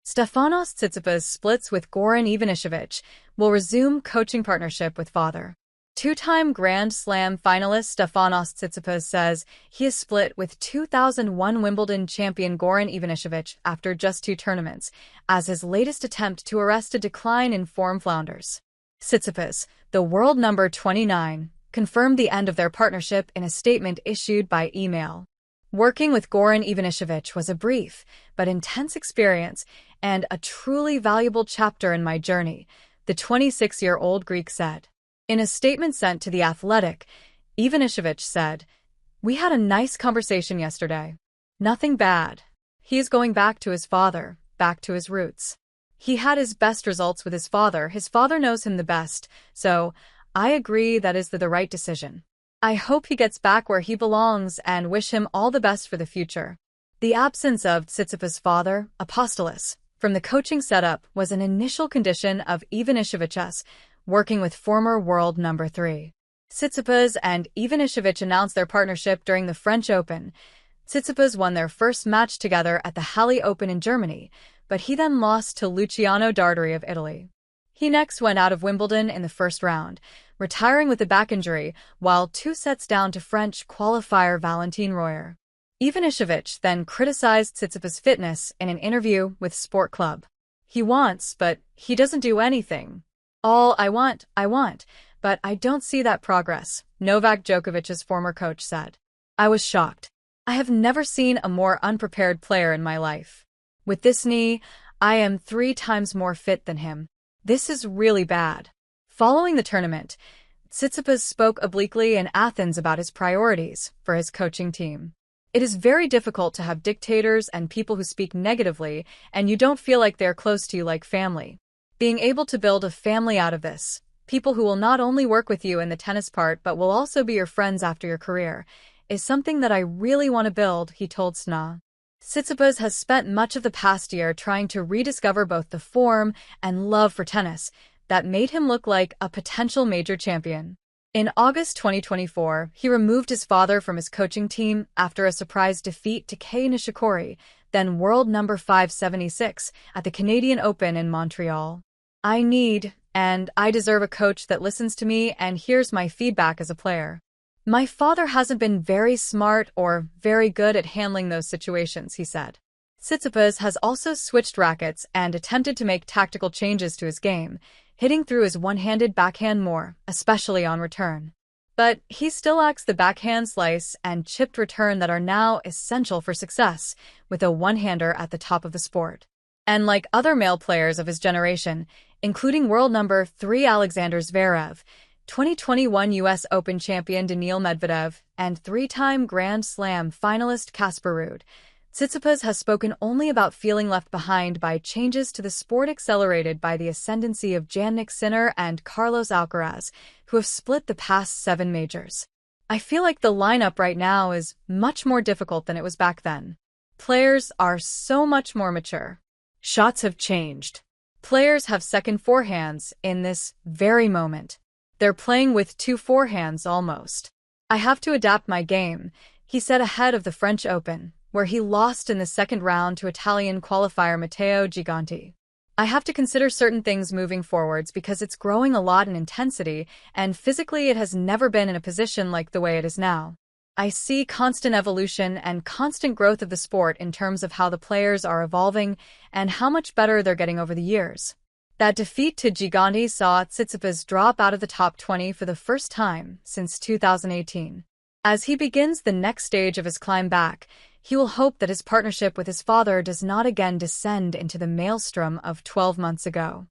Stefanos Tsitsipas splits with Goran Ivanisevic, will resume coaching partnership with father. Two-time Grand Slam finalist Stefanos Tsitsipas says he is split with 2001 Wimbledon champion Goran Ivanisevic after just 2 tournaments, as his latest attempt to arrest a decline in form flounders. Tsitsipas, the world number 29, confirmed the end of their partnership in a statement issued by email. Working with Goran Ivanisevic was a brief but intense experience and a truly valuable chapter in my journey, the 26-year-old Greek said. In a statement sent to The Athletic, Ivanisevic said, "We had a nice conversation yesterday. Nothing bad. He is going back to his father, back to his roots. He had his best results with his father knows him the best, so I agree that is the right decision. I hope he gets back where he belongs and wish him all the best for the future." The absence of Tsitsipas' father, Apostolos, from the coaching setup was an initial condition of Ivanisevic's working with former world number 3. Tsitsipas and Ivanisevic announced their partnership during the French Open. Tsitsipas won their first match together at the Halle Open in Germany, but he then lost to Luciano Darderi of Italy. He next went out of Wimbledon in the first round, retiring with a back injury while 2 sets down to French qualifier Valentin Royer. Ivanisevic then criticized Tsitsipas' fitness in an interview with Sport Club. "He wants, but he doesn't do anything. All I want, but I don't see that progress," Novak Djokovic's former coach said. "I was shocked. I have never seen a more unprepared player in my life. With this knee, I am 3 times more fit than him. This is really bad." Following the tournament, Tsitsipas spoke obliquely in Athens about his priorities for his coaching team. "It is very difficult to have dictators and people who speak negatively and you don't feel like they're close to you like family. Being able to build a family out of this, people who will not only work with you in the tennis part but will also be your friends after your career, is something that I really want to build," he told SNA. Tsitsipas has spent much of the past year trying to rediscover both the form and love for tennis that made him look like a potential major champion. In August 2024, he removed his father from his coaching team after a surprise defeat to Kei Nishikori, then world number 576, at the Canadian Open in Montreal. "I need, and I deserve a coach that listens to me and hears my feedback as a player. My father hasn't been very smart or very good at handling those situations," he said. Tsitsipas has also switched rackets and attempted to make tactical changes to his game, hitting through his one-handed backhand more, especially on return. But he still lacks the backhand slice and chipped return that are now essential for success, with a one-hander at the top of the sport. And like other male players of his generation, including world number 3 Alexander Zverev, 2021 US Open champion Daniil Medvedev, and 3-time Grand Slam finalist Casper Ruud, Tsitsipas has spoken only about feeling left behind by changes to the sport accelerated by the ascendancy of Jannik Sinner and Carlos Alcaraz, who have split the past 7 majors. "I feel like the lineup right now is much more difficult than it was back then. Players are so much more mature. Shots have changed. Players have second forehands in this very moment. They're playing with 2 forehands almost. I have to adapt my game," he said ahead of the French Open, where he lost in the second round to Italian qualifier Matteo Giganti. "I have to consider certain things moving forwards because it's growing a lot in intensity, and physically it has never been in a position like the way it is now. I see constant evolution and constant growth of the sport in terms of how the players are evolving and how much better they're getting over the years." That defeat to Giganti saw Tsitsipas drop out of the top 20 for the first time since 2018. As he begins the next stage of his climb back, he will hope that his partnership with his father does not again descend into the maelstrom of 12 months ago.